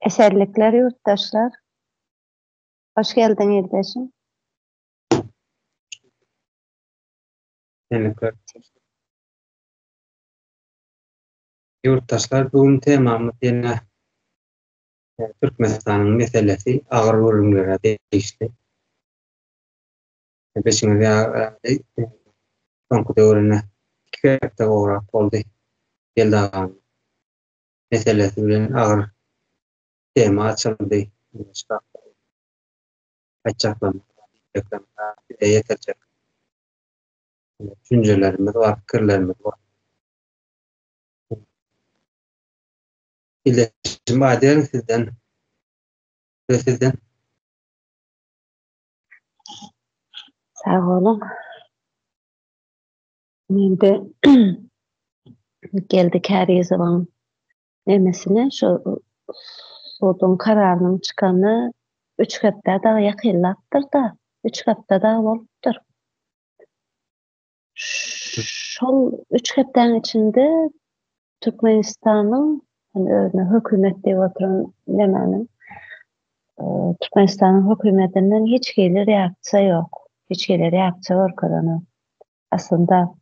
Eserlikler yurttaşlar. Hoş geldin Yurdaşım. Eserlikler yurttaşlar bugün temamız ýene Türkmenistanyň meselesi agyr bölümlere değişdi. Beşiňiz ýaly soňky döwrüne iki hepde gowrak boldy. Geldiň meselesi bilen agyr tema açyldy. Açaklama, yeterli. Düşüncelerimiz var, fikirlerimiz var. İletişim adil sizden. Sağ olun. Mende geldik her zaman nemesine şu sodun kararının çıkanı 3 hafta da yakınlattır da 3 hafta da olupdur. Şol 3 haftanın içinde Türkmenistan'ın hükümette oturan nemenin Türkmenistan'ın hükümetinden hiç gelir reaksiya yok. Hiç gelir reaksiya orkadanı. Aslında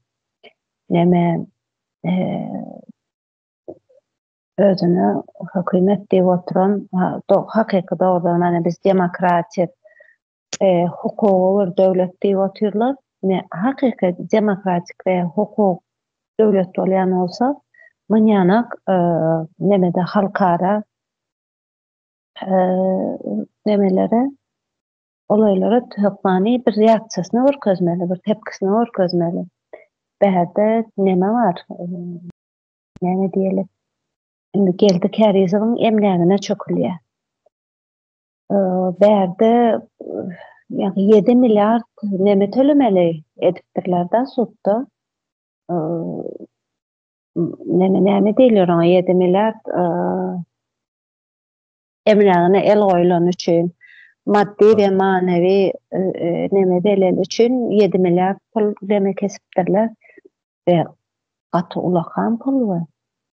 neme özünü hükümet diye oturan hakiki doğrudan biz demokratik hukuk ve devlet diye oturlar. Ne hakiki demokratik ve hukuk devlet olayan olsa manyanak nemede halkara nemelere olaylara tökmani bir reaksiyasını orközmeli, bir tepkisini orközmeli. Bäherde neme var? Neme diyelim? Şimdi geldik her yazılın emlerine çökülüyor. Bäherde 7 milyar neme tölemeli ediptirlerden suttu. Neme deyiliyor ona 7 milyar emlerine el koyulan için maddi ve manevi neme delil için 7 milyar pul neme kesiptirler ve katı ulakan pul var.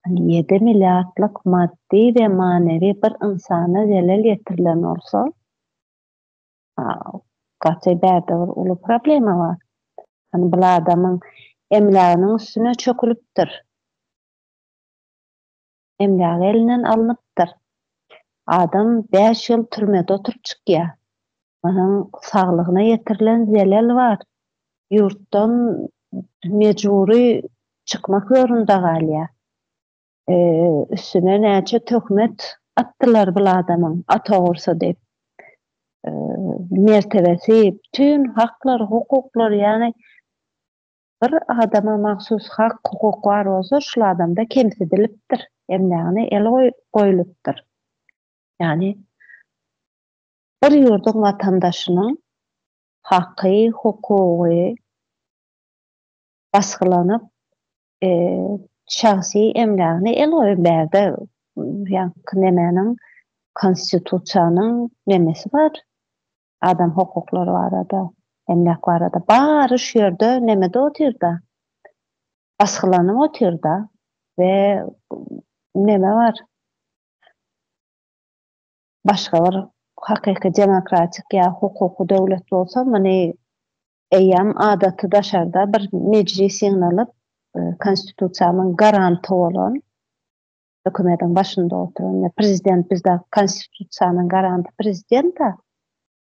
7 milyarlık maddi ve manevi bir insana delil getirilen olsa katı berde bir ulu problemi var. Hani bu adamın emlerinin üstüne çökülüptür. Emler elinden alınıptır. Adam 5 yıl türmede oturup çıkıyor. Onun sağlığına getirilen zelal var. Yurttan mecburi çıkmak zorunda galya. Üstüne näçe töhmet attılar bu adamın atagursa deyip. Mertebesi, bütün haklar, hukuklar yani bir adama mahsus hak, hukuk var olsa şu adamda kemsedilipdir. Emlani el koyulupdur. Yani bir yurdun vatandaşının hakkı, hukuku baskılanıp şahsi emlani el koyulupdur. Yani nemenin konstitusiyanın nemesi var. Adam hukukları var da, emlak var da. Barış yerde nemede oturda. Baskılanıp oturda. Ve neme var? Başka var. Hakiki demokratik ya hukuku devletli olsa mani eyyam adatı daşarda bir meclisin alıp konstitusiyanın garantı olan hükümetin başında oturan prezident bizde konstitusiyanın garantı prezident da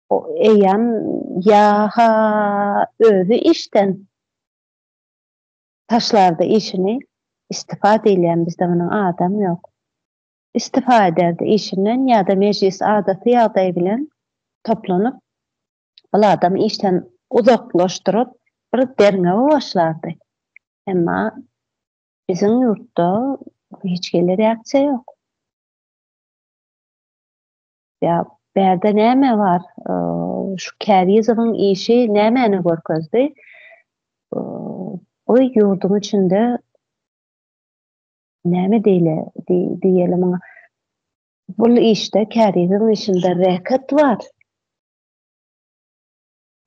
o eyyam yaha özü işten taşlarda işini istifade edeyen bizde onun adam yok. İstifa ederdi işinden ya da meclis adatı ya da bilen toplanıp bu adamı işten uzaklaştırıp bir derneğe başlardı. Ama bizim yurtta hiç gelir reaksiya yok. Ya berde näme var? Şu Käriyezow'un işi nämeni görkezdi? O yurdun içinde näme diyelim ona. Bu işte Käriyezow'un işinde reket var.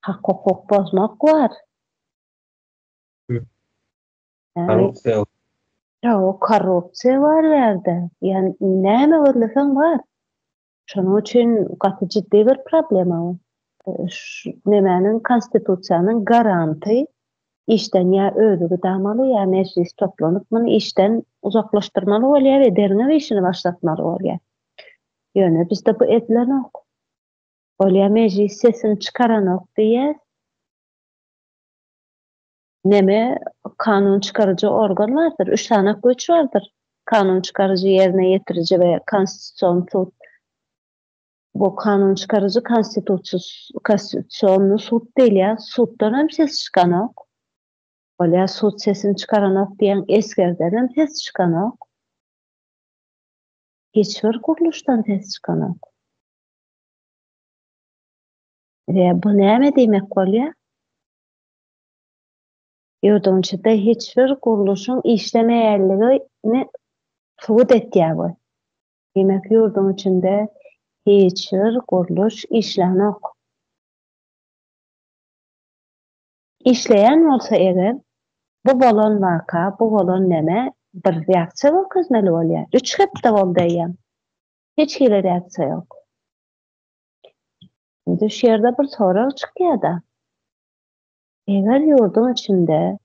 Hak hukuk bozmak var. Korrupsiya. O korrupsiya var yerde. Yani näme görlesen var. Şonuň üçin gaty jiddi bir problem o. Nemäniň konstitusiýanyň garanty işden ya ödügi damaly ya meclis toplanyp muny işden uzaklaşdyrmaly bolýar we derine işini başlatmaly bolýar. Ýöne bizde bu edilenok. Bolýar meclis sesini çıkaranok diýer. Neme kanun çıkarıcı organ vardır. 3 tane güç vardır. Kanun çıkarıcı, yerine yetirici ve konstitüsyon tut. Bu kanun çıkarıcı konstitüsyonlu sud değil ya. Suddan hem ses çıkanok. Bolýar sud sesini çıkaranok diýen eskerden hem ses çıkanok. Hiçbir guruluşdan ses çıkanok. Ve bu näme diýmek bolýar? Ýurdun içinde hiçbir guruluşun işlemeýärligini subut etýär bu. Demek ýurdun içinde hiçbir guruluş işlenok. İşleyen bolsa eger, bu bolan vaka, bu bolan neme bir reaksiýa gözmeli bolýar. 3 hepde boldy diýen. Hiç hili reaksiýa ýok. Indi şu ýerde bir sorak çykýar-da. Eger ýurdun içinde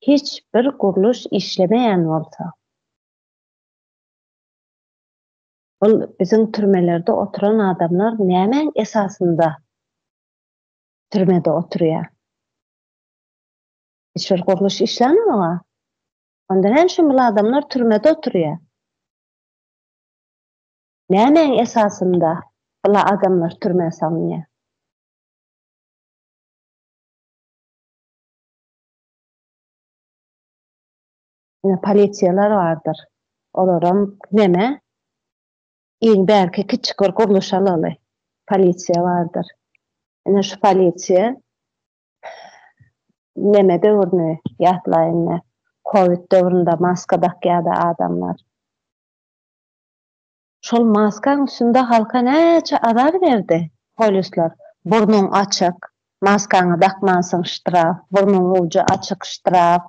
hiçbir guruluş işlemeýän bolsa, ol bizim türmelerde oturan adamlar nämeň esasında türmede oturýar? Hiçbir guruluş işlenmeli. Ondan hem şu adamlar türmede oturýar. Nämeň esasında bu adamlar türmeye salınýar? Polisiýalar vardır. Olaram neme? Belki küçük bir guruluş alaly. Polisiýa vardır. Şu polisiýa neme döwrüne ýatlaýan, Covid döwründe maska takýardy adamlar. Şol maskaň üstünde halka näçe arar berdi polisler. Burnuň açyk, maskaňy takmansyň ştraf, burnuň ucu açyk ştraf.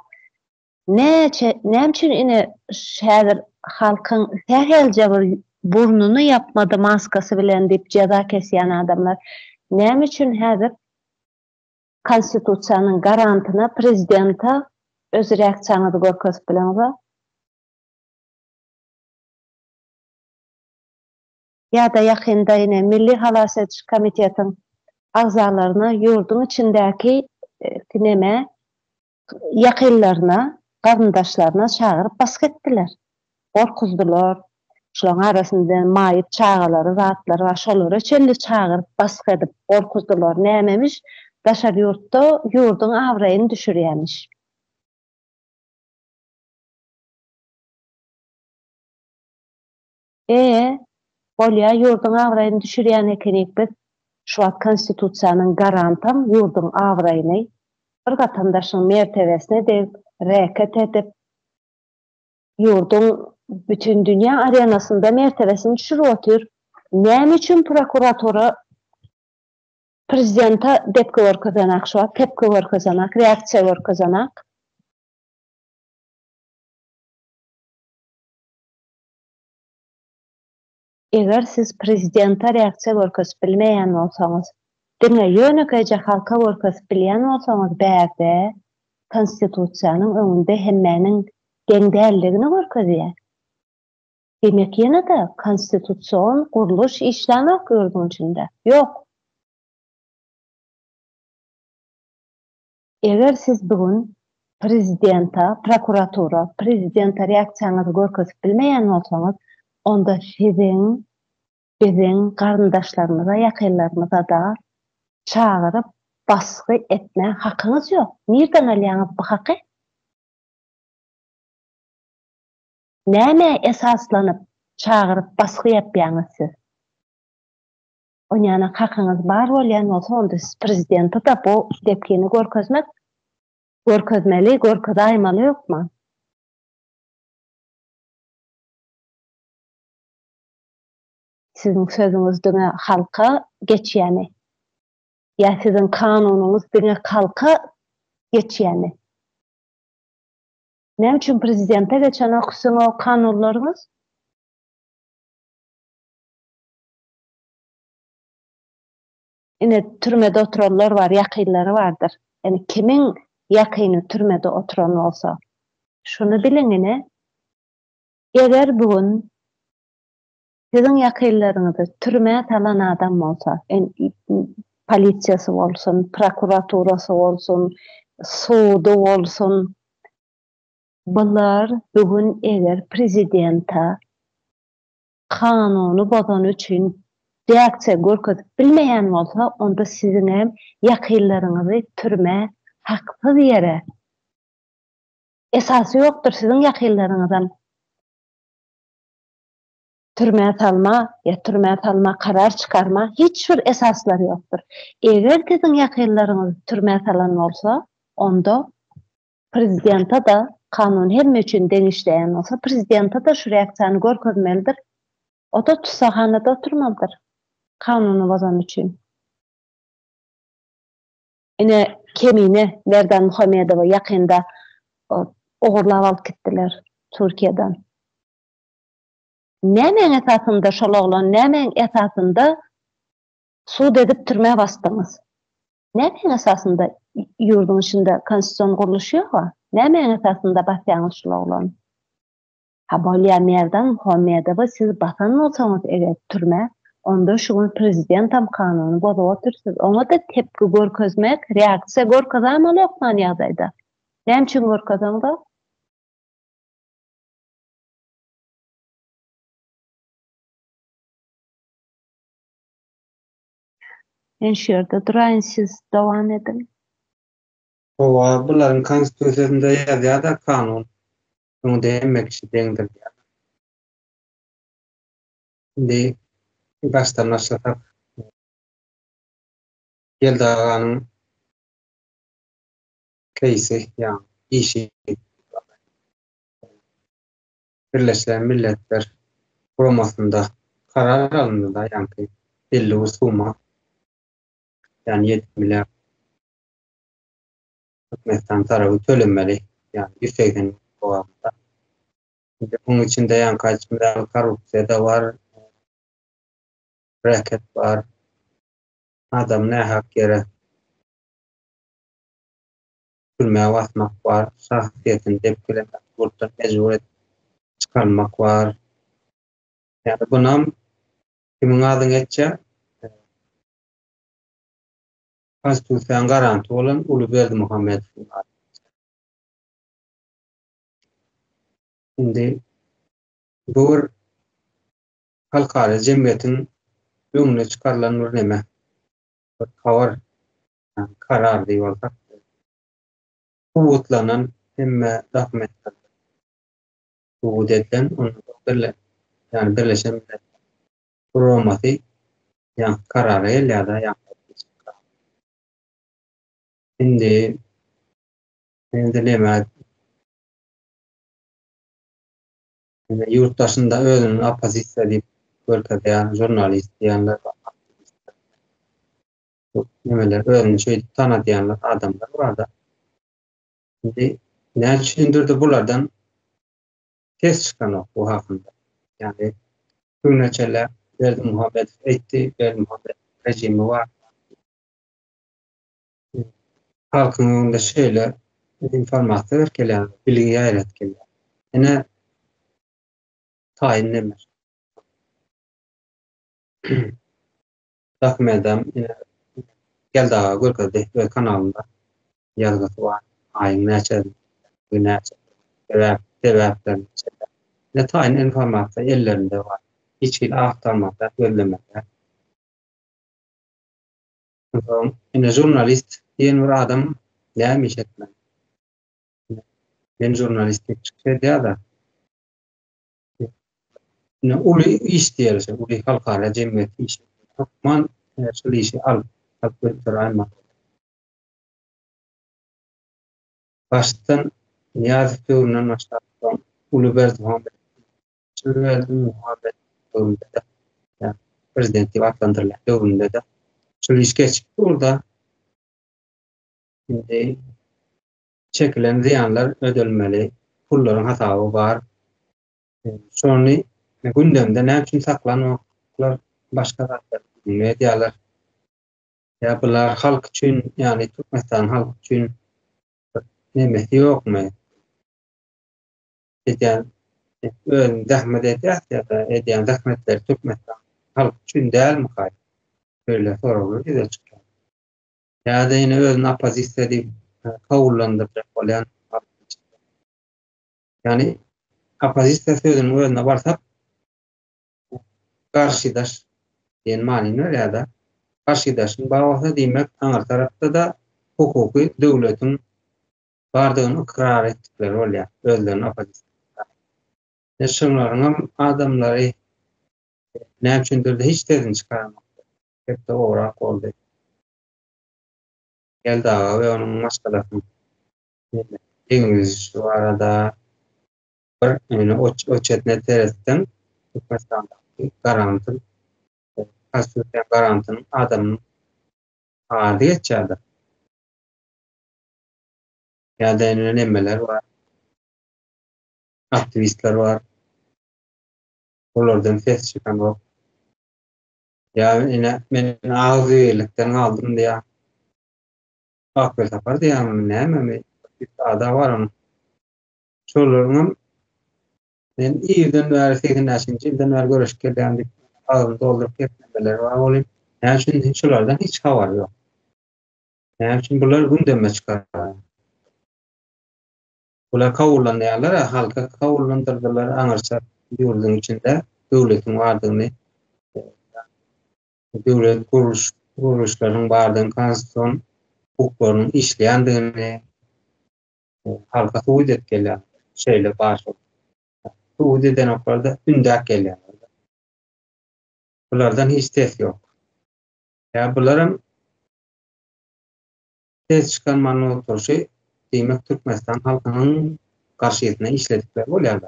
Näme üçin ine şäher halkyň herhelje bir burnunu yapmady maskasy bilen diýip jaza kesýän adamlar näme üçin häzir konstitusiýanyň garantyna prezidenta öz reaksiýanyny görkezip bilenler? Ya da ýakynda ine Milli Halas Ediş Komitetiň agzalaryna ýurdun içindäki neme ýakynlaryna, garyndaşlaryna çagyryp baskı etdiler. Gorkuzdylar. Şolaryň arasynda maýyt çağalary, zatlary we şolary çelli çagyryp baskı edip gorkuzdylar. Nämemiş? Daşar ýurtda ýurdun awraýyny düşürýärmiş. Bolýar ýurdun awraýyny düşürýän ekenik biz şu wagt konstitusiýanyň garantam ýurdun awraýyny bir gatandaşyň mertebesine de reket edip ýurdun bütün dünýä arenasynda mertebesini düşürip otur. Näme üçin prokuratura prezidenta depki görkezenak, şu wagt tepki görkezenak, reaksiýa görkezenak? Eger siz prezidenta reaksiýa görkezip bilmeýän bolsaňyz, diňe ýönekeje halka görkezip bilýän bolsaňyz, bäde konstitusiýanyň öňünde hemmäniň deňdälligini görkezýär. Demek ýene-de konstitusiýon guruluş işlenmek ýurdun içinde. Ýok. Eger siz bugün prezidenta, prokuratura, prezidenta reaksiýanyňyzy görkezip bilmeýän bolsaňyz, onda bizim garyndaşlarymyza, ýakynlarymyza da çagyryp baskı etme hakyňyz ýok. Nerden alýaňyz bu haky? Näme esaslanyp çagyryp baskı ýapýaňyz siz? Oňany hakyňyz bar bolýan bolsa, onda siz prezidenta da bu depkini görkezmeli, görkezaýmaly ýokma? Sizin sözüňiz diňe halka geçýäni. Ya sizin kanunuňyz diňe halka geçýäni. Näme üçin prezidente geçen okusyň o kanunlaryňyz? Ine türmede oturanlar var, yakınları vardır. Yani kimin yakını türmede oturan olsa, şunu bilin ine, eğer bugün sizin yakınlarınızı türmeye talan adam olsa, polisiyası olsun, prokuraturası olsun, sudu olsun, bunlar bugün eğer prezidenta kanunu bozan üçün reaksiya görkezip bilmeyen olsa, onda sizin hem yakınlarınızı türme haksız yere esası yoktur sizin yakınlarınızdan türmeye salma, ya türmeye salma, karar çıkarma hiçbir esasları yoktur. Eğer sizin yakınlarınız türmeye salan olsa, onda prezidenta da kanun hem üçün denişleyen olsa, prezidenta da şu reaksiyanı görkezmelidir. O da tutsahanada oturmalıdır. Kanunu bozan üçün. Ine kemine Nerdan Muhammedova yakında oğurlap alıp gittiler Türkiye'den. Nämen esasında şol oglan, nämen esasında suud edip türmeye bastınız? Nämen esasında yurdun içinde konstitusiyon kuruluşu ýok'a? Nämen esasında basýaňyz şol oglan? Ha bolýan Nerdan Muhammedova siz basan bolsaňyz eger türme, onda şu gün prezident tam kanuny bozup otursyz. Ona da tepki görkezmek, reaksiya görkezäm olýan ýagdaýda. Näme üçin görkezeňiz? En şu ýerde duraýyn, siz dowam edin. Owa buların konstitusiýasynda ýazýar da kanun. Bunu demekçi deňdir. Şimdi baştan başlatak Geldağanın keýsi, yani işi Birleşen Milletler Kurumasında karar alındı da, yani belli usuma, yani 7 milyar hükümetten tarafı tölenmeli, yani 180 kuvamda. Bunun içinde yani kaç milyar korrupsiya da var, reket var, adam ne hak yere türmeye basmak var, şahsiyetini tepkilemek, buradan mecbur çıkarmak var. Yani buna kimin adını geçe konstitusiyon garanti olan Uluberdi Muhammedov'un adı. Şimdi bu halkara cemiyetin önüne çıkarılan bir neme, bir kavar, yani karar diyorlar. Kuvvetlanan emme dokumentler kuvvet edilen onu yani Birleşen Milletler Kuruması yani kararı ya da şimdi neme yurttaşında özünün apazisiya deyip görkedeyen jurnalist diyenler nemeler özünü şöyle tanıdiyenler adamlar var da şimdi ne düşündürdü bulardan tez çıkan o bu hakkında. Yani Hüneçele Berdi Muhammed etti, Berdi Muhammed rejimi var. Halkın önünde şöyle informasyon verkelen, bilgi öğretkenler. Yine tayin nemer. Takmedem yine Geldağa Görkaz'da ve kanalında yazgısı var. Ayın neçe, güneçe, sebeplerini çeker. Yine tayin informasyon ellerinde var. Hiçbir aktarmakta, gözlemekte. Yine jurnalist diyen bir adam neymiş etmez. Ben jurnalistlik çıkıyor diye da ulu iş diyerse, ulu halkara cemiyeti iş. Hukman şöyle işi al götürayım. Baştan Niyazi Köyü'nün başlattığı Uluberdi Muhammed Köyü'nde de yani prezidenti vatandaşlar Köyü'nde de şöyle iş geçip burada şimdi çekilen ziyanlar ödülmeli, pulların hatağı var. Sonra gündemde ne için saklanmaklar başka medyalar Ya bular halk üçün, yani Türkmenistan halk üçün nemesi yok mu? Edýän zähmet edýär ya-da edýän zähmetler Türkmenistan halk üçün dälmi haý? Böyle soralar bize çıkar. Ya da yine özüni opozisiýa diýip kowullandyrjak bolýan. Yani opozisiýa sözüniň özüne barsak, garşydaş diýen manyny ýa-da garşydaşyň bagasa diýmek aňar tarapda da hukuky döwletiň bardygyny ikrar etdikleri bolýar. Özlerini opozisiýa. Şonlaryň adamlary näme üçindir hiç tezin çıkaramaz. Hep de owrak boldy. Geldaga we onuň maşgalasyny İngiliz şu arada bir o çetne teresden Türkmenistan'daki garantın Aslında garantın adamın adi geçerdi. Ya da nemeler var. Aktivistler var. Onlardan ses çıkan var. Ya yine ben ağzıylıktan aldım diye akıl sapar diye ne bir ada var onun. Şolarının ben iyiden beri 80. yıldan beri görüşüp geldik. Ağzını doldurup ketmemeler var olayım. Yani şimdi şolardan hiç haber yok. Yani şimdi bunlar gündeme çıkar. Bular kawullanýarlar, halka kawullandyrdylar, aňyrsa ýurdun içinde döwletiň bardygyny, döwlet guruluşlarynyň bardygyny, konstitusiýon hukuklarynyň işleýändigini halka suwd etdiler. Şeýle başy. Suwd eden okarda ündäk gelýär. Bulardan hiç ses ýok. Ya bularym ses çıkan many oturşy diýmek Türkmenistan halkynyň garşysyna işledikleri bolýar.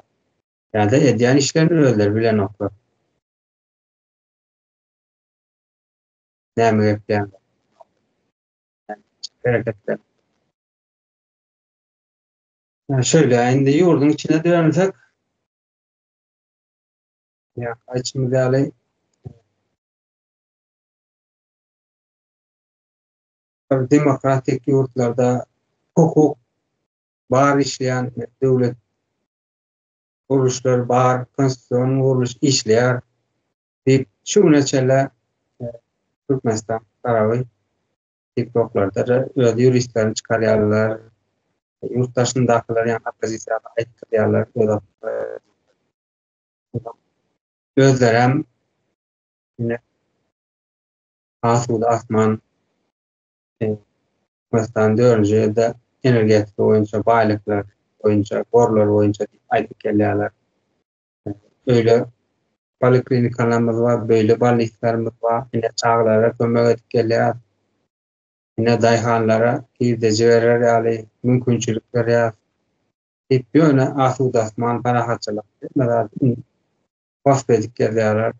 Yani edýän işlerini özleri bilen oklar. Näme gepler? Hareketler. Yani şöyle indi ýurdun içine dönsek ya açmyzy aly demokratik ýurtlarda hukuk bar işleyen döwlet guruluşlar bar, konstitusiýon guruluş işleýär. Diýip şu neçele Türkmenistan taraby TikTok'larda öz ýuristlerini çykarýarlar. Yurttaşyndakylar ýa-da opozisiýaga aýtdyrýarlar. Özleri hem yine asuda asman Türkmenistan dörnje de energetik boýunça baýlyklar boýunça, borlar boýunça aýdyp gelýärler. Öyle poliklinikalarymyz var, böyle balniklarymyz var. Yine çağlara kömek edip gelýär. Yine daýhanlara girdiji berer ýaly mümkinçilikler ýa. Hep ýöne asuda asman parahatçylyk etmeler. Wasp edip gelýärler.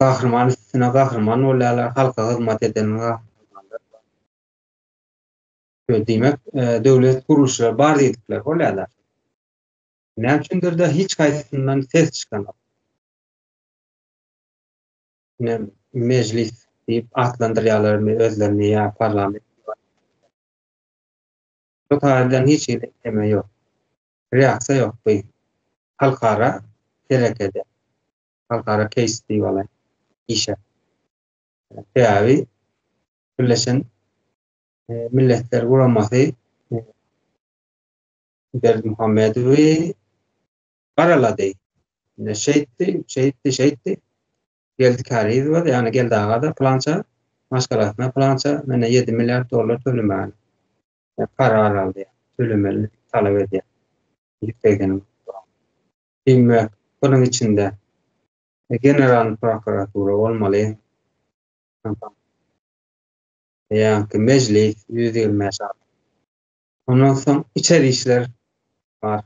Gahrman üstüne gahrman bolýarlar, halka hyzmat edenler. Diýmek, döwlet guruluşlary bar diýdikler bolýarlar. Näme üçindir de hiç gaýsyndan ses çykanok. Meclis diýip atlandyrýarlar özlerini ýa parlament. Bu taýdan hiç eme ýok. Reaksiýa ýok bu. Halkara terekede. Halkara case diýip alan işe. Täbi Birleşen Milletler Guramasy Berdimuhammedowy garalady. Şeýtdi. Geldik hariz var, yani geldi ağada plança, maşgalasına plança, mene 7 milyar dolar tölemeli. Karar aldı, tölemeli, talep ediyor. Yükseklenim. Bilmek, bunun içinde General Prokuratura olmalı. Yani meclis, 120 şart. Ondan sonra içeri işler var.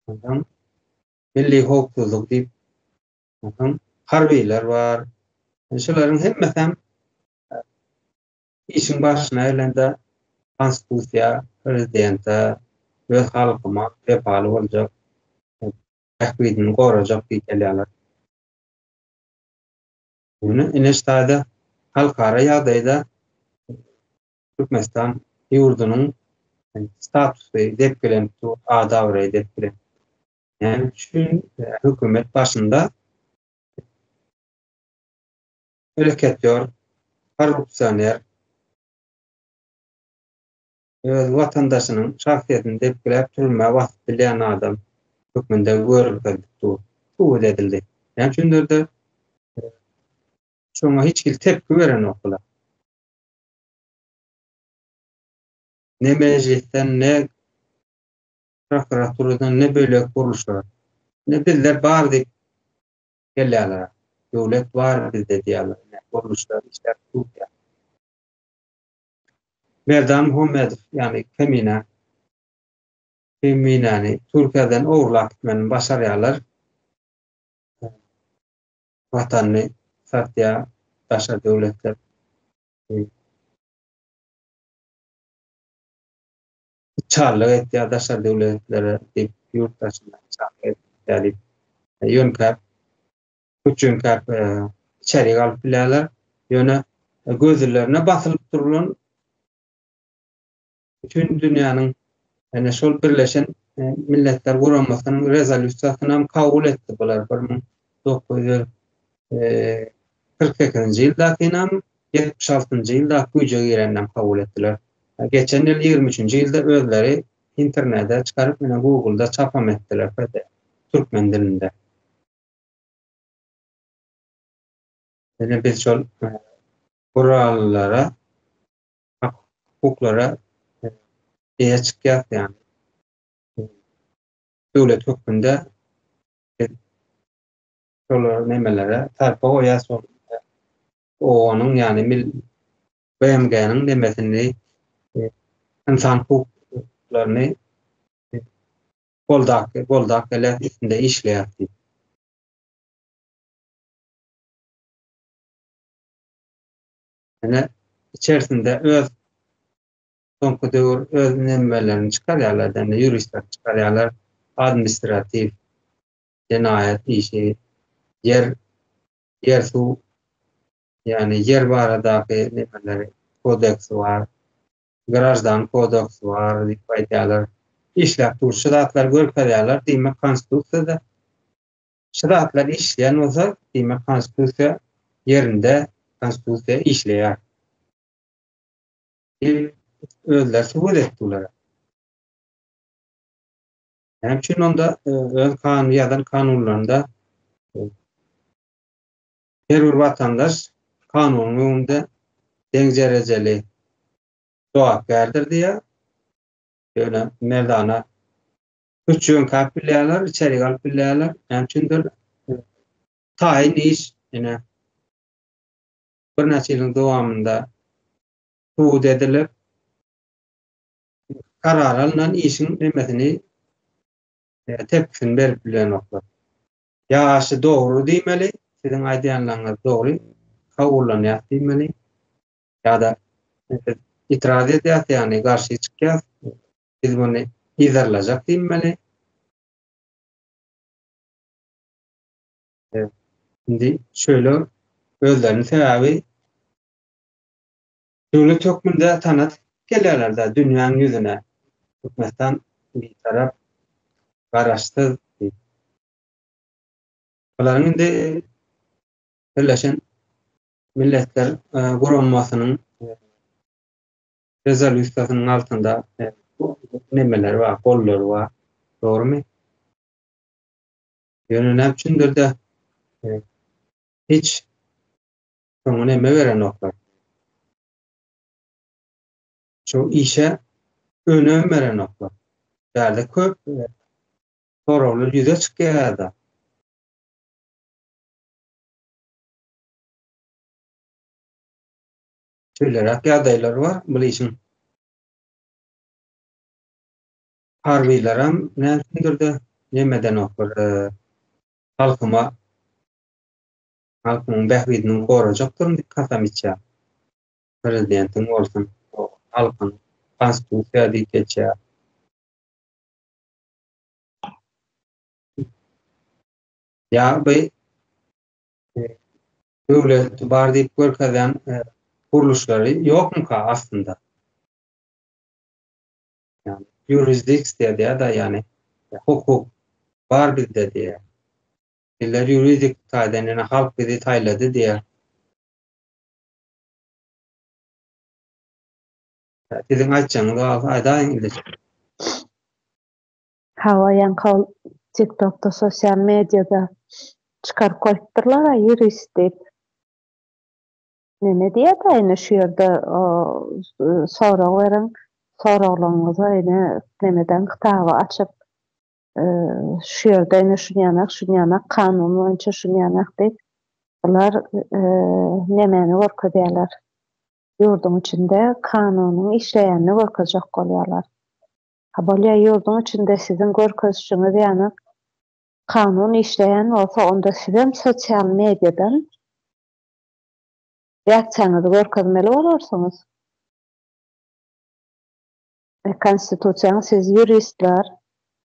Ondan milli hukuksuzluk deyip harbiyler var. Şolaryň hemmesem işin başyna elende konstitusiýa, prezidente we halkyma bepaly boljak, ähwidini gorajak diýip gelýärler. Bunu Eneşta'da halkara ýagdaýda Türkmenistan ýurdunun statusy dep bilen tu adawry dep bilen. Yani üçün hökümet başında öreketýär, korrupsioner, öz watandaşynyň şahsiýetini dep bilip türme wagt bilýän adam hökümde görüldi tu edildi. Yani şundurda şoňa hiç kim tepki beren oklar. Ne meclisten, ne prokuraturadan, ne bölek kuruluşlar. Ne bizler bardyk gelýärler. Döwlet bar bizde diýerler. Kuruluşlar işler tutýar. Merdan Muhammedow yani Keminani Türkiýeden owrulap gitmeni başarýarlar. Watanyny satýar, başga döwletler çarlyk etýär, başga döwletlere dip ýurtdaşyna çarlyk etýär. Ýönkäp, küçünkäp içeri galyp bilýärler. Ýöne gözlerine basylyp durulan bütün dünýäniň ene şol Birleşen Milletler Guramasynyň rezolýusiýasyny kabul etdi bular 1942-nji ýyldakynyň 76-njy ýylda güýje gireninem kabul etdiler. Geçen ýyl 23-nji ýylda özleri internetde çykaryp mene Google'da çapam etdiler türkmen dilinde. Ene biz şol kurallara, hukuklara çıkýar yani. Döwlet hökmünde şol nemelere tarpa goýas onuň yani BMG'niň demesini insan hukuklaryny boldak ele üstünde işleýär. Ene içerisinde öz soňky döwür öz nemelerini çykarýarlar, ýuristler çykarýarlar, administrativ, cinayet işi, yer su, yani yer baradaky nemeleri kodeks var, grajdan kodeks var, diýip aýdýarlar. İşläp dur şeratlar görkezýärler, diýmek konstitusiýada şeratlar işleýän bolsa, diýmek konstitusiýa yerinde konstitusiýa işleýär. Özler subut etdiler. Hem için onda öz kanun ýa-da kanunlarında her bir vatandaş kanunyň öňünde deň derejeli jogapkärdir diýe ýöne merdana üçüň kapilýarlar, içeri galyp bilýärler. Hem üçindir taýin iş ene bir näçe ýylyň dowamında subut edilip karar alynan işin nemesini tepkisini berip bilen oklar. Ýaşy dogry diýmeli, siziň aýdýanlaryňyz dogry, kabullanýar diýmeli. Ýa-da itiraz edýär, ýani garşy çykýar, biz muny izarlajak diýmeli. Şimdi şöyle özlerinin sebebi döwlet hökmünde tanat gelýärler-de dünýäniň ýüzüne. Türkmenistan bir tarap garaşsyz. Olaryň indi Birleşen Milletler Guramasynyň rezolýusiýasynyň altynda nemeler bar, gollary bar. Dogrymy? Ýöne näme üçindir de hiç şoňa neme beren oklar. Şu işe önem beren oklar. Däli köp soraglar ýüze çykýar-da. Şöýlerek ýagdaýlar bar, bu işin harbylaram näçindir de nemeden oklar, halkynyň bähbidini gorajakdyr diýip kasam içýär. Prezidentiň bolsun, halkyň konstitusiýa diýip geçýär. Ya Döwlet bar diýip görkezýän kuruluşlary ýokmu aslında? Yani jurisdiksiýa da yani hukuk bar bizde diye. Iller yuridik taýdanynä halk bizi taýlady diye. Sizin aýtjaňyz aýdaýyn ille. Hawa ýankal TikTok'ta sosyal medyada çıkarıp koyupdurlar jurist diýip. Ne diýip aýna şu ýerde sorag beriň, soraglaryňyza ine nemeden kitaba açyp şu ýerde ine şuňanak kanun boýunça şuňanak diýip bular nemeni gorkadýarlar. Ýurdun içinde kanunyň işleýänini gorkajak bolýarlar. Ha bolýa ýurdun içinde sizin görkezişiňiz ýany kanun işleýän bolsa onda sizem sosial mediadan reaksiýanyňyzy görkezmeli bolarsyňyz. Konstitusiýaň siz juristler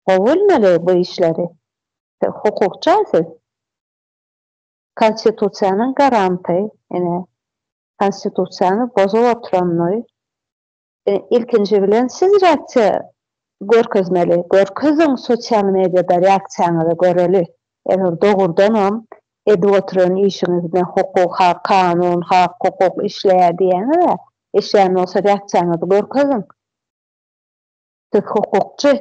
gowulmaly bu işleri. Hukukçysy. Konstitusiýanyň garanty, ene konstitusiýany bozup oturanyny ilkinji bilen siz reaksiýa görkezmeli. Görkeziň sosial mediada reaksiýanyňyzy göreli. Eger dogurdanam edip oturan işiňizde hukuk, hak, kanun, hak, hukuk işleýär diýene işleýän bolsa reaksiýanyňyzy görkezin. Siz hukukçy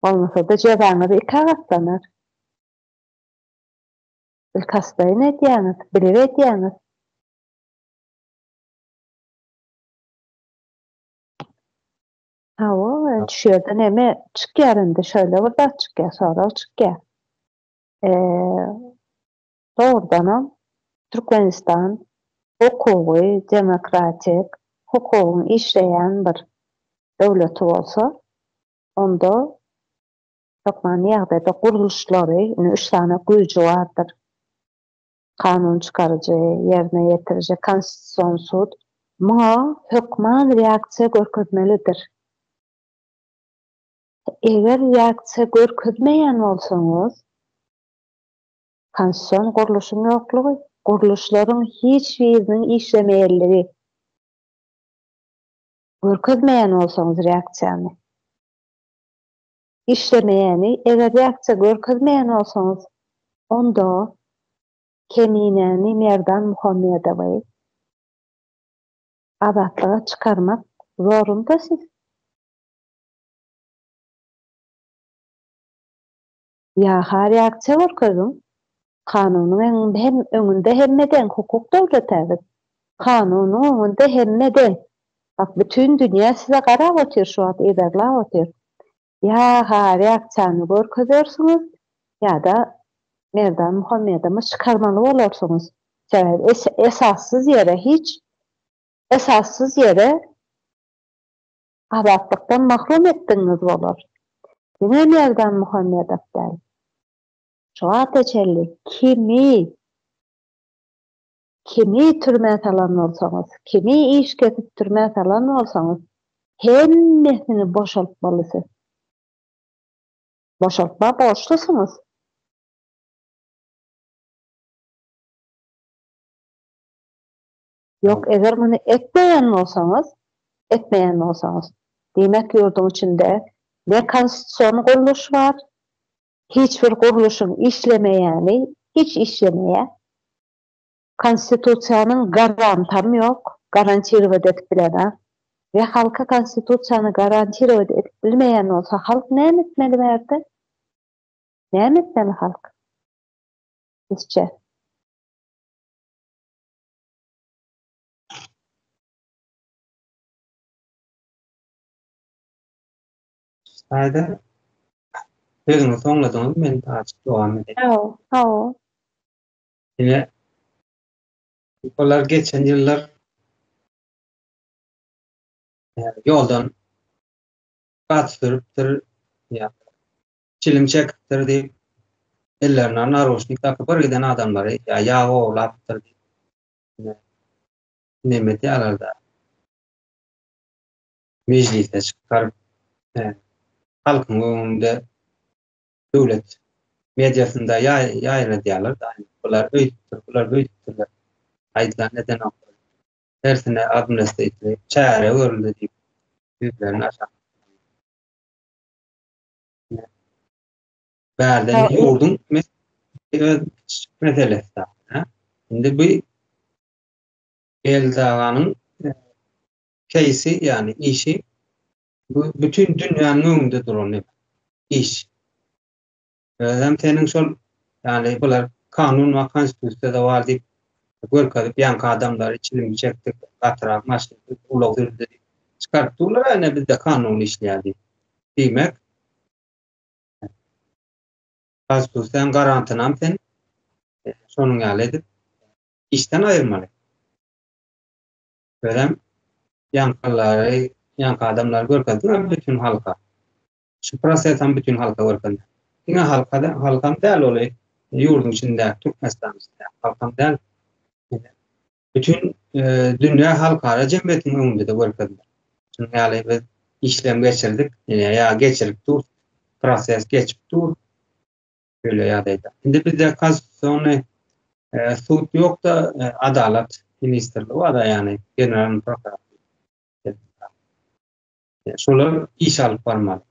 olmasa da jazaňyzy ikagatlanar. Ilkasdaýyn etýäňiz, bilip etýäňiz. Hawa şu ýerde neme çykýar indi şöyle bir zat çykýar, sonra çykýar. Doğrudanam Türkmenistan hukuky, demokratik, hukugyň işleýän bir döwleti bolsa, onda çokman ýagdaýda guruluşlary, üç tane güýji bardyr. Kanun çykarjy, ýerine ýetirjy konstitusiýon sud, muňa hökman reaksiýa görkezmelidir. Eger reaksiýa görkezmeýän bolsaňyz, konstitusiýon guruluşynyň ýoklugy, guruluşlaryň hiç biriniň işlemeýänligi, görkezmeýän bolsaňyz reaksiýany, işlemeýäni, eger reaksiýa görkezmeýän bolsaňyz, onda Keminäni Merdan Muhammedowy azatlyga çykarmak zorundasy. Ya reaksiýa görkezin, kanunyň hem öňünde hemmeden hukuk döwleti. Kanunyň öňünde hemmeden. Bak bütün dünýä size garap otyr şu wagt ederlap otyr. Ya reaksiýany görkezersiňiz, ya da Merdan Muhammedowy çykarmaly bolarsyňyz. Sebäbi esassız ýere azatlykdan mahrum etdiňiz bolar. Ine Merdan Muhammedow şu ateçeli kimi türmä salan bolsaňyz, kimi iş ketip türmä salan bolsaňyz, hemmesini boşaltmalysy. Boşaltma borçlusyňyz. Yok, eger muny etmeýän bolsaňyz, demek ýurdun içinde ne konstitusiýon guruluş bar, hiç bir guruluşyň işlemeýäni, hiç işlemeýär. Konstitusiýanyň garantam ýok, garantировать edip bilen. Ve halka konstitusiýany garantировать edip bilmeýän bolsa, halk näme etmeli bärde? Näme etmeli halk? Sizce? Aýda sözüňi soňladyňyz men taýyp dowam edeyim. Hawa. Ine olar geçen ýyllar ýoldan batyrıpdyr, çilim çekipdir diýip ellerine naroşnik takyp giden adamlary ýa oglapdyr diýip neme diýerler, meclise çykaryp halkyň öňünde döwlet medyasında yayın ediyorlar. Bunlar öğütürler. Aydınlar neden oldu? Tersine adımlasta ettirip, çare örüldü deyip, büyüklerini aşağı. Bärden yurdun meselesi. Şimdi bu Eldağ'ın case'i yani işi bu bütün dünyanın önünde duran iş. Hem senin sol yani bular kanun ve konstitüsiyonda var deyip görkadip yanka adamlar içilim çektik atraf maçtık ulağırdı çıkarttılar yani bizde kanun işleydi demek konstitüsyon garantinam sen sonun edip işten ayırmalı. Böyle yanka adamlar görkadip bütün halka şu prosesan bütün halka görkadip yine halkam değil oluyor yurdun içinde Türkmenistan'da halkam değil bütün dünya halkara cemiyetin önünde de görkadip yani biz işlem geçirdik ya geçirdik dur proses geçip dur böyle ya da şimdi bizde konstitusyon suç yok da adalet ministerliği var da yani genel prokuratör şolar iş alıp varmalı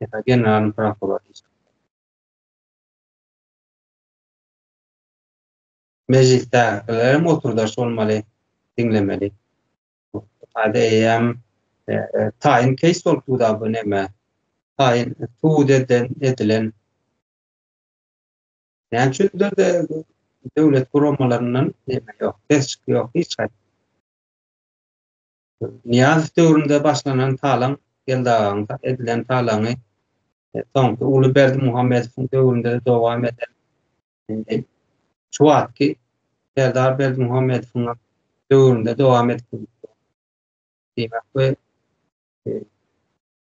ya da genel prokuratör meclisler oturdaş olmalı dinlemeli hadi tayin case oldu da bu neme tayin tuğd edilen yani çünkü de devlet kurumlarının neme yok test yok hiç Niyaz dövründe başlanan talan Eldağ'da edilen talanı soňky Ulu Berdi Muhammedowň döwründe de dowam eden şu wagtky Serdar Berdi Muhammedowyň döwründe dowam etdi. Demek we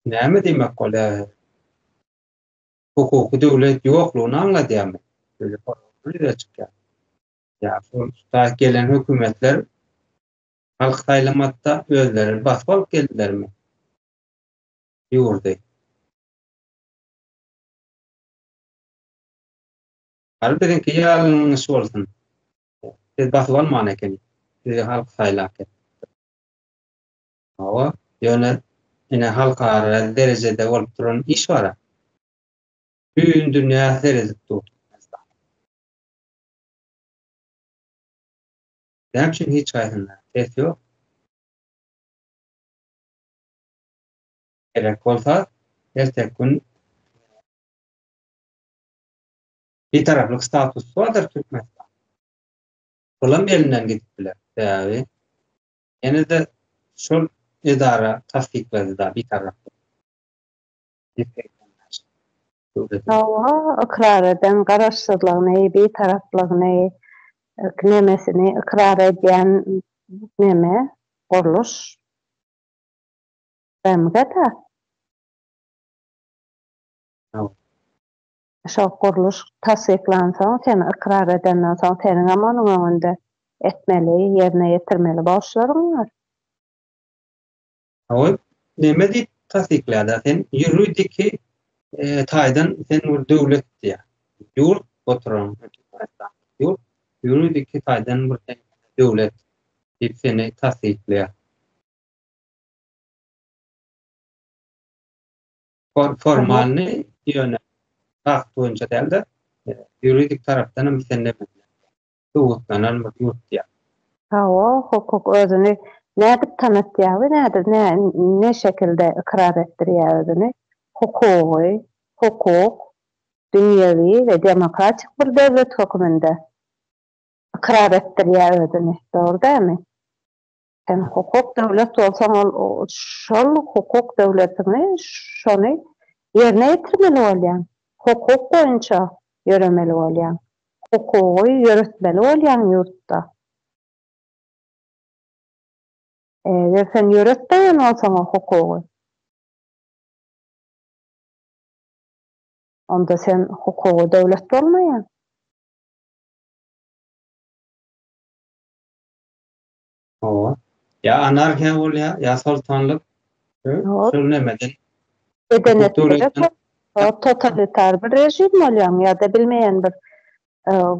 näme demek bolar? Hukuky döwlet ýoklugyny anladýarmy? Böyle bir açık ya. Şu gelen hökümetler halk taýlamatda özleri basıp alyp geldilermi? Ýurdy. Halbuki ýalňyş bolsun. Biz basıp alman eken. Halk taýlap. Hawa ýöne ine halkara derejede bolup duran iş var. Bütün dünýä derejede tutdy. Näme üçin hiç gaýrynda? Ses ýok. Gerek bolsa ertek gün bir taraflyk status vardır Türkmenistan. Bulan belinden gittiler. Täze. Ene de şol edara tasdiklädi da bir tarafly. Hawa ikrar eden garaşsyzlygyny, bir taraflygyny, nemesini ikrar edýän neme, guruluş. Bämgede. Şo guruluş tasdiklansa, sen ikrar edenden soň seniň amanyň öňünde etmeli, ýerine ýetirmeli bolşlaryň bar. Hawa neme diýip tasdiklädi? Sen ýüridiki taýdan sen döwlet diýär. Ýurt oturan ýurt ýüridiki taýdan bir döwlet diýip seni tasdikleýär. Formalny ýöne hak boýunça däldi. Ýuridik tarapdan hem sen neme hukukdan bir ýurt diýär. Hawa hukuk özüni nädip tanıtýar, ne şekilde ikrar etdirýär özüni? Hukuk, dünýäwi we demokratik bir devlet höküminde ikrar etdirýär özüni. Dogry dälmi? Sen hukuk devlet bolsaň şol hukuk devletini şony ýerine ýetirmeli bolýan. Hukuk boýunça ýöremeli bolýan. Hukuky ýöretmeli bolýan ýurtda. Sen ýöretmeýän bolsaň hukuky. Onda sen hukuky devlet bolmaýan. Hawa. Ya anarkiya bolýar, ya sultanlyk. Şol nemeden Edenetleri O totalitar bir rejim bolýan ya da bilmeýän bir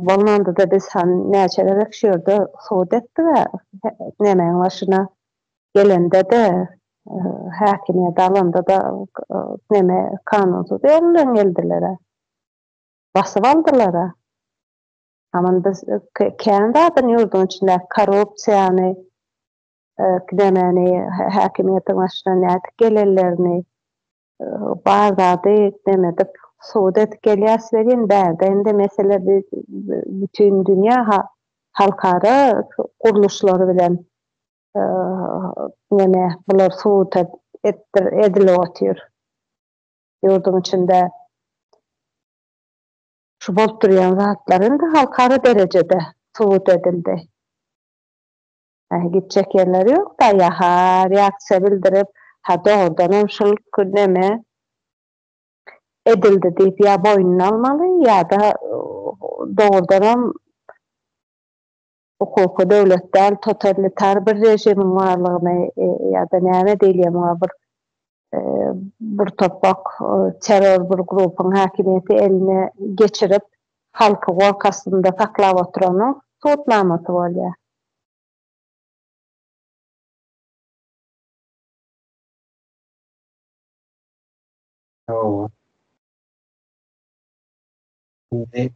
bolmanda da biz han näçelerek şurada suud etdi we nemeň başyna gelende de häkimiyet alanda da neme kanunsuz ýoldan geldiler. Basyp aldylar. Aman biz kendi adın yurdun içinde korrupsiýany, gidemeni, häkimiýetiň başyna nädip gelellerini, bazady demedip suud etip gelýärsiler bärde indi mesele bütün dünýä halkara guruluşlary bilen neme bular suud edilip otýar. Yurdun içinde şu bolup durýan zatlaryň da halkara derejede suud edildi. Gitjek yerleri yok da ýa-ha reaksiýa bildirip doğrudan şol neme edildi diýip ýa boýnuna almaly ýa da doğrudan hukuky döwletden totalitar bir rejimiň barlygyny ýa da näme diýilýär bir topak terör bir grupyň häkimiýeti eline geçirip halky gorkasynda saklap oturanyň suutlamasy bolýar. Oo. Şimdi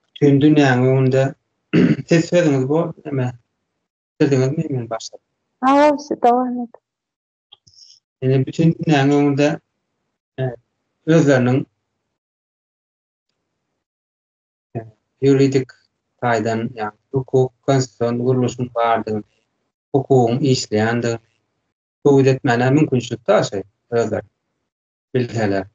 bütün dünyanın önünde siz söylediğiniz bu değil mi? Söylediğiniz mi emin başladı? Devam et. Yani bütün dünyanın önünde özlerinin juridik faydan yani hukuk, konstitusyon kuruluşun vardığını, hukukun işleyendiğini suud etmene mümkünçülük da şey, özler, bilseler.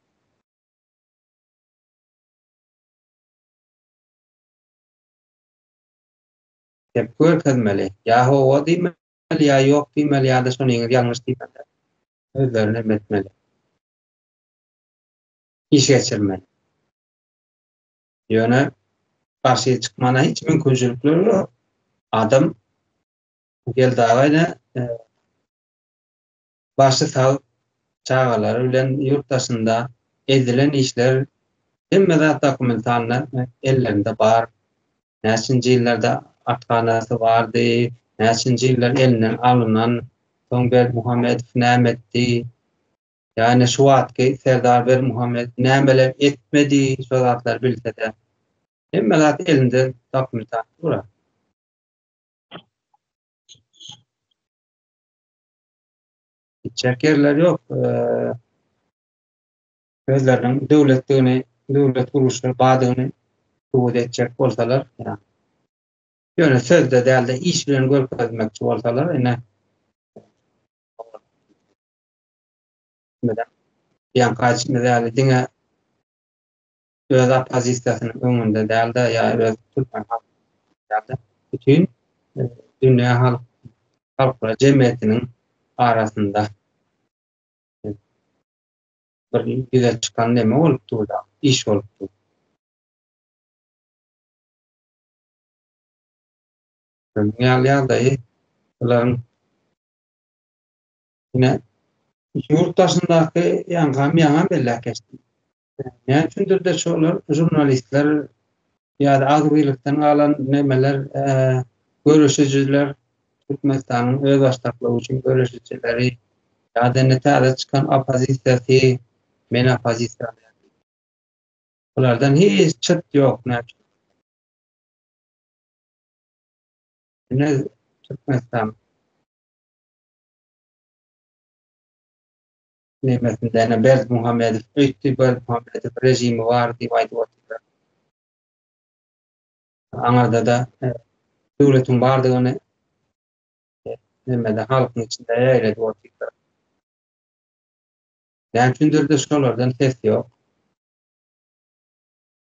Hep görkezmeli. Yahu o diýmeli, ya yok diýmeli, ya da şonuň ýalňyş diýmeli. Özlerine etmeli. İş geçirmeli. Ýöne karşıya çıkmana hiç mümkünçülükleri yok. Adam geldi ağayla başı sağ çağaları bilen yurttaşında edilen işler hemmede dokumentarlar ellerinde bar. Näçinji ýyllarda atganasy bardy, näçinji ýyllar elinden alynan Soňber Muhammedow näme etdi? Yani şu wagtky Serdar Bermuhammed nämeler etmedi, şu zatlar bilse-de hemmede elinde dokumentar bar. Çekerler yok. Özlerinin devlet kuruluşları badygyny suud etjek bolsalar, yani ýöne sözde dälde iş bilen görkezmekçi bolsalar, ene ýa kaçmy däl diňe öz opozisiýasynyň öňünde dälde ýa öz türkmen halkynda bütün dünýä halklara jemgyýetiniň arasynda bir güzel çıkan neme bolupdy da, iş bolupdy. Ýaly olaryň ine yurttaşyndaky ýaňa bellek geçdi. Näçindir de şolar jurnalistler ýa-da agyrlykdan alan nemeler görüşüjiler Türkmenistanyň öz başlaplygy üçin görüşüjileri ýa-da nätäze çıkan opozisiýasy men opozisiýa bulardan hiç çıt ýok. Ne Türkmenistan nemesinde Bermuhammedow öýtdi, Bermuhammedow rejimi bar diýip aýdyp oturýar. Aňarda da döwletiň bardygyny nemede halkyň içinde ýaýradip oturýar. Näçindir de şolardan ses ýok.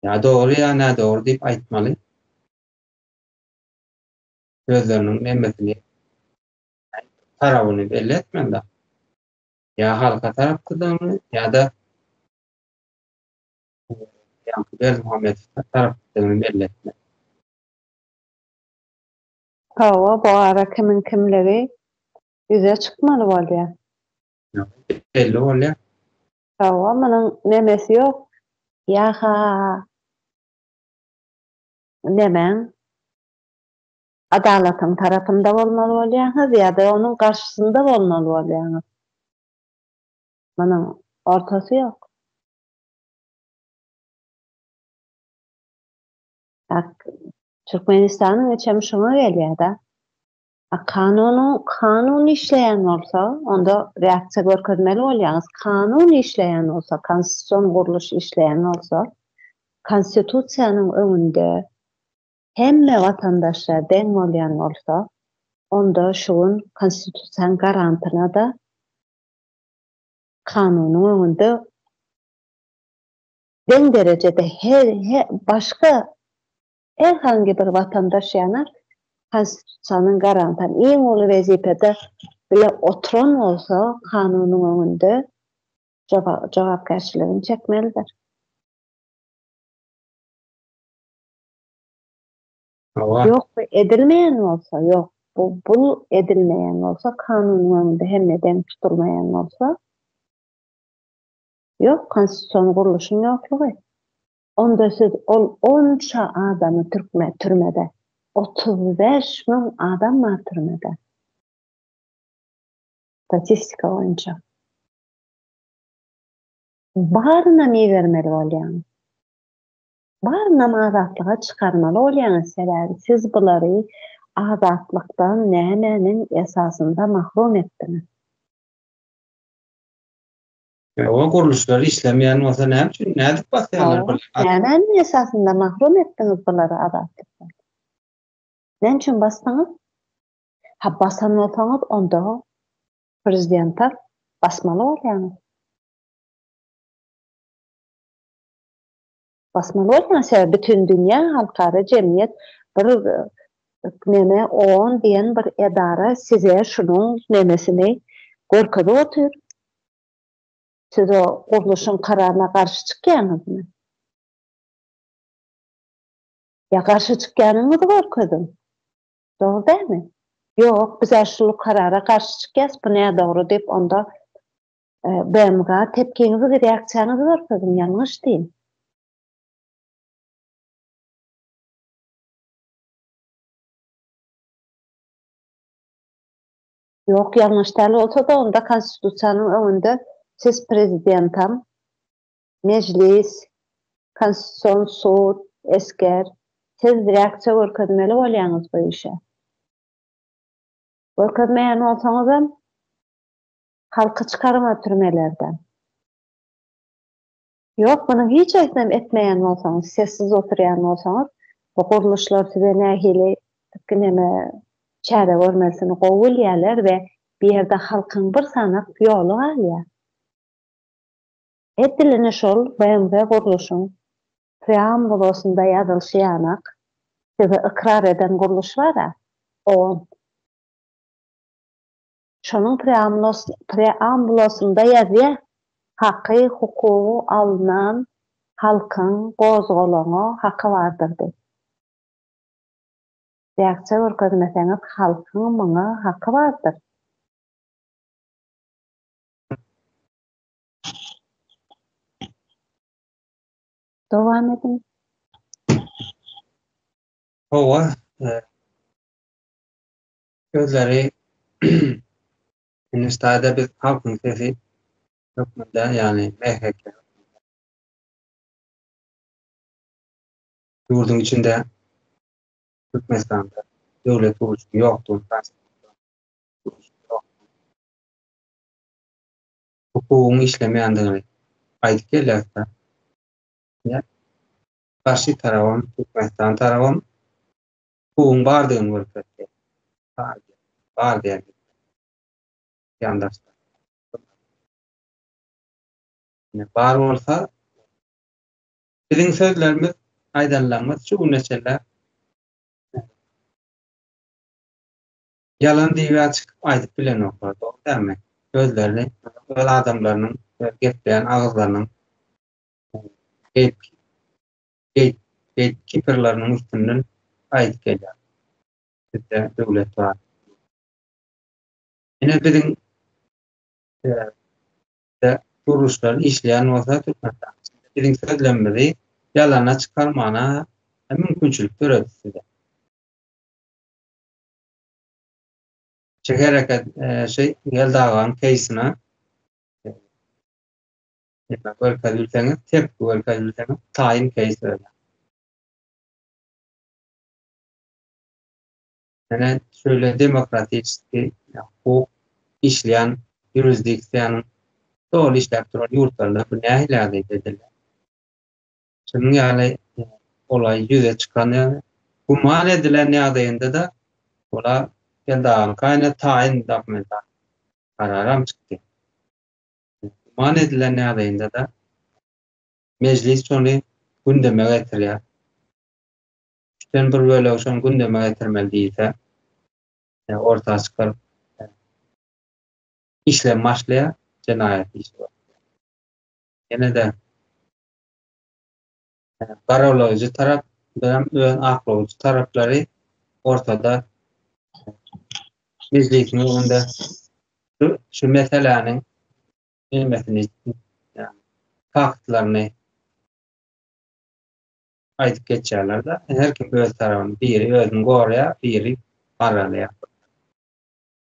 Ya doğru ya nädogry diýip aýtmaly. Özleriniň nemesini tarabyny belli etmeli. Ya halka tarapdylarmy ya-da Bermuhammedow tarapdylarmy belli etmeli. Bu ara kimin kimleri yüze çıkmaly bolýar. Belli bolýar. Tawa manyň nemesi ýok. Ýa-ha nemen adalatyň tarapynda bolmaly bolýaňyz ýa-da onuň garşysynda bolmaly bolýaňyz. Manyň ortasy ýok. Türkmenistanyň içem şoňa gelýär-de. Kanun işleýän bolsa, onda reaksiýa görkezmeli bolýaňyz. Kanun işleýän bolsa, konstitusiýon guruluşy işleýän bolsa, konstitusiýanyň öňünde hemme watandaşlar deň bolýan bolsa, onda şuň konstitusiýanyň garantyna da kanunyň öňünde deň derejede her başga herhangi bir watandaş ýanar konstitusiýanyň garantyny iň uly wezipede bile oturan bolsa, kanunyň öňünde jogapkärçiligini çekmelidir. Yok, edilmeyen olsa, yok. Bu edilmeyen olsa, kanunun önünde hemmeden tutulmayan olsa, yok, konstitusiyon kuruluşun yokluğu. Onda siz onça adamı türmede, 35 bin adam var türmede. Statistika boyunca. Barına mi vermeli olyan? Barına azatlığa çıkarmalı olyan sebebi siz bunları azatlıktan nemenin esasında mahrum ettiniz. O kuruluşlar işlemeyen olsa ne için? Ne edip basıyorlar? Nemenin esasında mahrum ettiniz bunları azatlıktan. Ne için bastınız? Ha basan olsanız onda prezidenta basmalı olyanız. Basmalı olyan bütün dünya halkara cemiyet bir neme on diyen bir edara size şunun nemesini görkede otur. Siz o kuruluşun kararına karşı çıkyanız mı? Ya karşı çıkyanınızı görkedin. Doğru değil mi? Yok, biz şu karara karşı çıkyaz, bu neye doğru deyip onda benimle tepkinizi, reaksiyanınızı görkedin. Yanlış değil. Yok, yanlışlarla olsa da onda konstitusiyanın önünde siz prezidentam, meclis, konstitusyon, sud, esker, siz reaksiya görkezmeli bolýaňyz bu işe. Görkezmeýän bolsaňyz halky çıkarma türmelerden. Yok, bunu hiç etmeýän bolsaňyz, sessiz oturýan bolsaňyz, bu guruluşlar size nähili neme çäre görmesini gowulýarlar we bir ýerde halkyň bir sanak ýolu alýar. Etdiline şol BMW guruluşyň preambulosunda ýazylşýanak size ikrar eden guruluş bar-a, o şonuň preambulosunda ýazýar, haqqy, hukugy alınan halkyň gozgolany haqqy bardyr. Reaksiya görkezmeseňiz halkyň muňa haqqy bardyr. Dowam edin. Ova gözleri Hindistan'da biz halkın sesi hükmünde yani MHK yurdun içinde Türkmenistan'da devlet kuruluşu yoktu. Hukukun işlemeyendiğini aydık gelirse karşı tarafın, Türkmenistan tarafın hukukun bardığını görkette. Var diye yandaşlar. Var olsa bizim sözlerimiz aydınlanmaz. Şu neçeler yalan diye açık aydıp bilen oklar. Doğru değil mi? Sözlerini öyle adamlarının getleyen ağızlarının gatekeeperlarının üstünden aydıp geliyor. Bizde devlet var. Yine bizim duruşlar işleyen olsa Türkmenistan. Birinci sözlenmeli yalana çıkarmana mümkünçülük öğretisi de. Çeker hareket gel dağın keysine Amerika ülkenin tek Amerika ülkenin tayin keysi öyle. Yani şöyle demokratik hukuk işleyen jurisdiksiyonun doğru işlep duran yurtlarında bu ne ihlal edilir? Şimdi yani olay yüze çıkan yani guman edilen yadayında da ola kendi kayna tayin dokumenta kararam çıktı. Guman edilen yadayında da meclis onu gündeme getiriyor. İşten bir böyle olsun gündeme getirmeli değilse ortaya çıkarıp işlem başlaya cinayet işi var. Yine de karalayıcı taraf benim ön aklayıcı tarafları ortada meclisin önünde şu meselenin ilmesini yani faktlarını aytıp geçerler de her kim öz tarafını biri özünü koruya biri aralaya.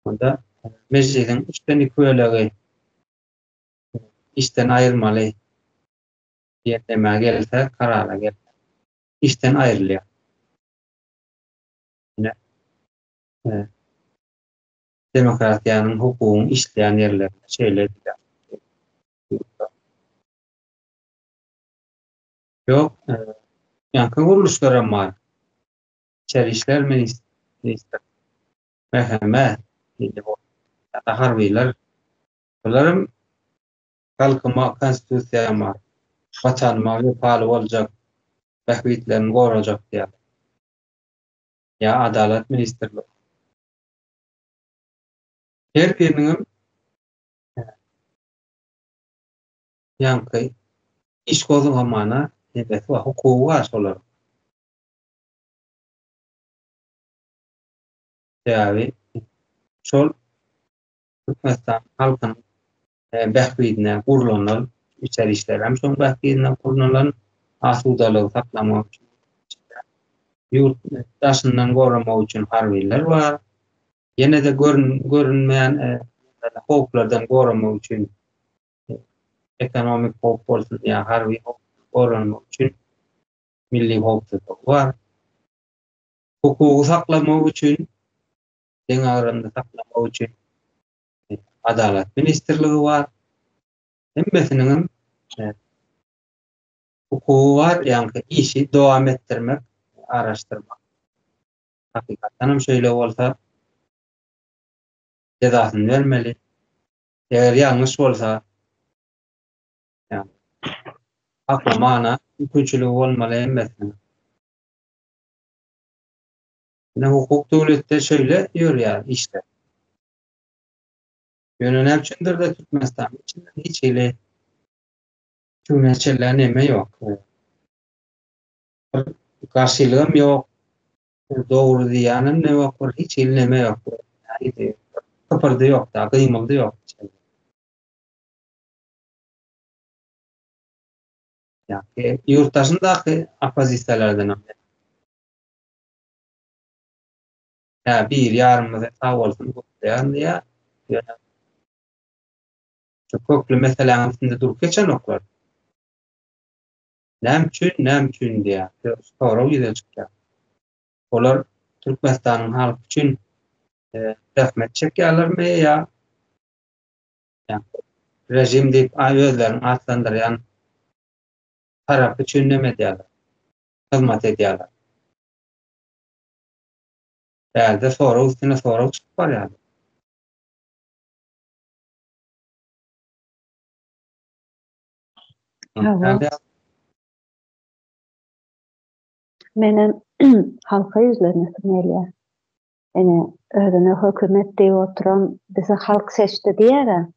Onda meclisin üçten iki bölüğü işten ayırmalı diye demeye gelirse karara gelir. İşten ayrılıyor. Yine demokrasiyanın, hukukun işleyen yerlerinde şeyler diyor. Yok, yankı kuruluşlara var. İçeri işler minister, meheme, harbiler, bunların kalkıma, konstitusiyama, vatanıma vefalı olacak, behbitlerini koruyacak diye. Ya adalet ministerliği. Her birinin yankı iş kozulmana evet ve hukuku var solar. Yani şol Türkmenistan halkının behbidine kurulanlar içeri işler hem son behbidine kurulanların asudalığı saklamak için yurttaşından korumak için harbiler var. Yine de görünmeyen hukuklardan korumak için ekonomik hukuk olsun ya harbi hukuk korumak için milli hukuk var. Hukuku saklamak için dengarında saklamak için adalet ministerliği var. Hemmesinin hukuku var yani işi devam ettirmek, araştırmak. Hakikaten şöyle olsa cezasını vermeli. Eğer yanlış olsa yani aklamana hükümçülüğü olmalı emmesinin. Ne hukuk devlette şöyle diyor yani işte. Yönünem içindir de Türkmenistan içinde hiç öyle tümleçeler neme yok. Karşılığım yok. Doğru diyanın ne yok. Hiç neme yok. Yani kıpırdı yok da kıymıldı yok. Yani yurttaşındaki apozisiyalardan ya bir yarımızı sağ olsun kutlayan diye çok köklü meselenin üstünde durup geçen oklar. Nämçün diye soru yüze çıkıyor. Olar Türkmenistan'ın halkı için rahmet çekerler mi ya? Yani rejim deyip özlerini aslandıran taraf için ne mediyalar? Hizmet ediyorlar. Elde soru üstüne soru çıkıp var yani. Evet. Menen halka yüzlenmesin elе. Yani özüne hükümet diye oturan bizi halk seçti diýere.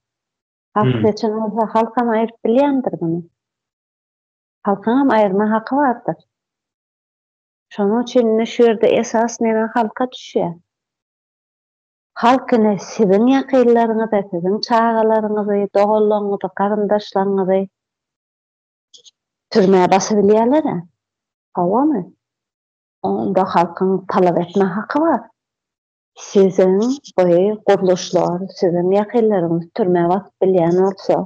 Halk seçen olsa halkam aýryp bilýändir bunu. Halkam aýyrma haky bardyr. Şonuň üçin şu ýerde esas näme halka düşýär. halkyna sizin ýakynlaryňyza, sizin çağalaryňyzy, dogallaryňyzy, garyndaşlaryňyzy türmäge basybilýärler. Hawamy? Onda halkyň talap etme haky bar. Sizin bu guruluşlar, sizin ýakynlaryňyz türmäge basyp bilýän bolsa,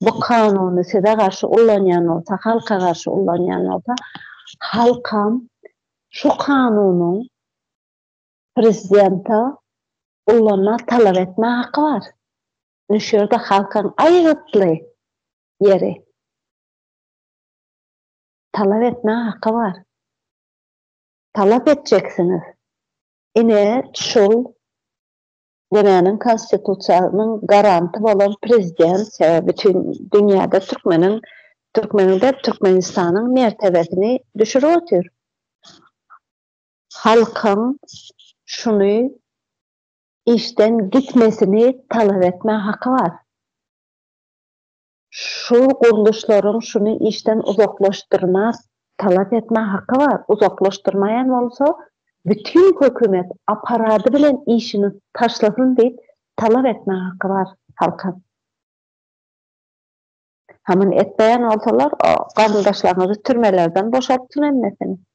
bu kanuny size garşy ullanýan bolsa, halka garşy ullanýan bolsa, halkam şu kanunyň prezidenta ullanma talap etme haky bar. Şu ýerde halkyň aýrytly ýeri. Talap etme haky bar. Talap edeceksiniz. Ine şol demäniň konstitusiýanyň garanty bolan prezident bütün dünýäde Türkmenistanyň mertebesini düşürip otur. Halkyň şuny işden gitmesini talap etme haky bar. Şu guruluşlaryň şuny işden uzaklaşdyrmas talap etme haky bar. Uzaklaşdyrmaýan bolsa, bütün hökümet aparaty bilen işini taşlasyn diýip talap etme haky bar halka. Hamyn etmeýän bolsalar, garyndaşlaryňyzy türmelerden boşaltyn emmesin.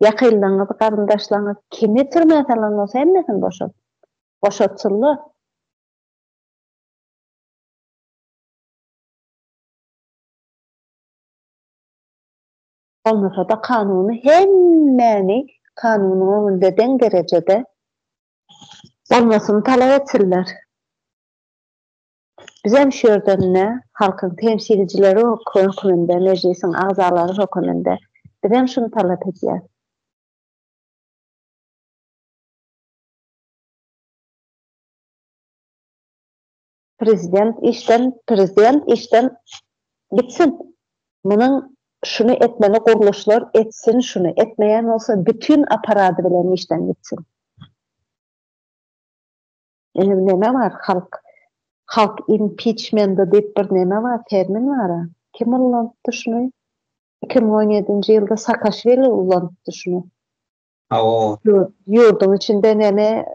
Ýakynlaryňyzy, garyndaşlaryňyzy kimi türmäge salan bolsa emmesin boşaltsynlar. Olmasa da kanuny hemmeni kanunyň önünde den derecede olmasyny talap etsinler. Bizem şu ýerden halkyň temsilcileri höküminde, meclisiň agzalary höküminde bizem şunu talap edýär. Prezident işten gitsin. Munyň şunu etmeli guruluşlar etsin, şunu etmeýän bolsa bütün aparaty bilen işden gitsin. Neme var? Halk impeachment diýip bir neme var, termin var. Kim ullandy şunu? 2017-nji ýylda Saakashvili ullandy şunu. Ýurdun içinde neme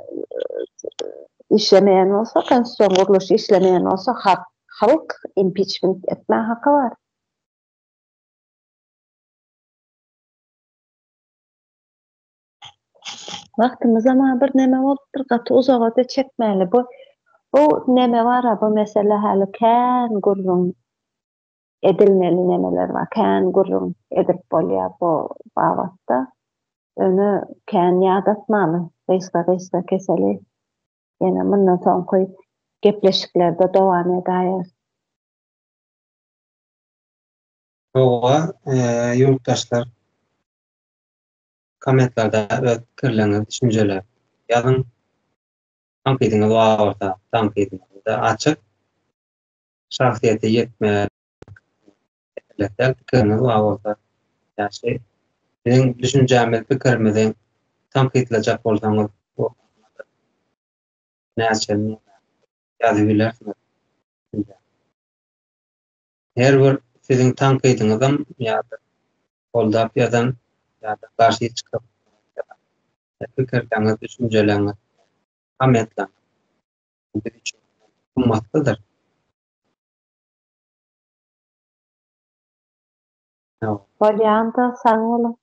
işlemeýän bolsa, konstitusiýa guruluşy işlemeýän bolsa, halk impeachment etme haky bar. Wagtymyz ama bir neme bolup bir gaty uzaga da çekmeli. Bu neme var, bu mesele hali kän gurrun edilmeli nemeler var. Kän gurrun edip bolýar bu wagtda. Öňe kän ýadatmaly. Gysga keseli. Ýene mundan soňky gepleşiklerde dowam edýär. Owa ýurtdaşlar kommentlerde ve kirleňiz, düşünjeler ýazyn. Tankydyňyz wagtda, tankydyňyz da açyk. Şahsiýete ýetme fikiriniz wagtda. Ýa-da benim düşünjämi, pikirimizi tankytlajak bolsaňyz, näçe ýazyp bilersiňiz. Her bir siziň tankydyňyzam ýa-da goldap ýazan ýa-da garşy çykyp pikirleriniz, düşünjeleriniz, kommentler bu üçin ummatlydyr. Bolýanda sağ bolun.